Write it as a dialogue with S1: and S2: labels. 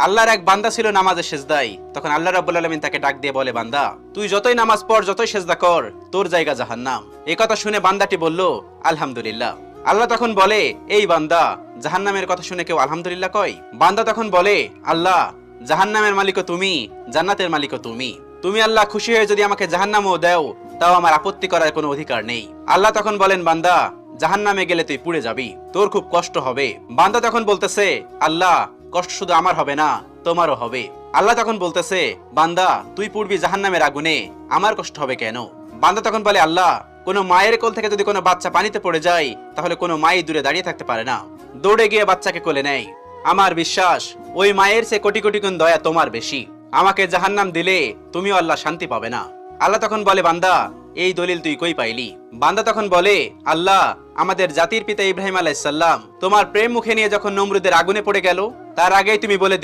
S1: আল্লাহর এক বান্দা ছিল নামাজে সেজদায়। তখন আল্লাহ রাব্বুল আলামিন তাকে ডাক দিয়ে বলে, বান্দা তুই যতই নামাজ পড়, যতই সেজদা কর, তোর জায়গা জাহান্নাম। এই কথা শুনে বান্দাটি বলল, আলহামদুলিল্লাহ। আল্লাহ তখন বলে, এই বান্দা, জাহান্নামের কথা শুনে কেউ আলহামদুলিল্লাহ কয়? বান্দা তখন বলে, আল্লাহ, জাহান্নামের মালিকও তুমি, জান্নাতের মালিকও তুমি। তুমি আল্লাহ খুশি হয়ে যদি আমাকে জাহান্নামও দাও, তাও আমার আপত্তি করার কোনো অধিকার নেই। আল্লাহ তখন বলেন, বান্দা, জাহান্নামে গেলে তুই পুড়ে যাবি, তোর খুব কষ্ট হবে। বান্দা তখন বলতেছে, আল্লাহ, কষ্ট শুধু আমার হবে না, তোমারও হবে। আল্লাহ তখন বলতেছে, বান্দা, তুই পুড়বি জাহান্নামের আগুনে, আমার কষ্ট হবে কেন? বান্দা তখন বলে, আল্লাহ, কোনো মায়ের কোল থেকে যদি কোনো বাচ্চা পানিতে পড়ে যায়, তাহলে কোনো মাই দূরে দাঁড়িয়ে থাকতে পারে না, দৌড়ে গিয়ে বাচ্চাকে কোলে নেয়। আমার বিশ্বাস, ওই মায়ের চেয়ে কোটি কোটি গুণ দয়া তোমার বেশি। আমাকে জাহান্নাম দিলে তুমিও আল্লাহ শান্তি পাবে না। আল্লাহ তখন বলে, বান্দা, এই দলিল তুই কই পাইলি? বান্দা তখন বলে, আল্লাহ, আমাদের জাতির পিতা ইব্রাহিম আলাইহিস সালাম তোমার প্রেম মুখে নিয়ে যখন নমরুদের আগুনে পড়ে গেল, তার আগেই তুমি বলে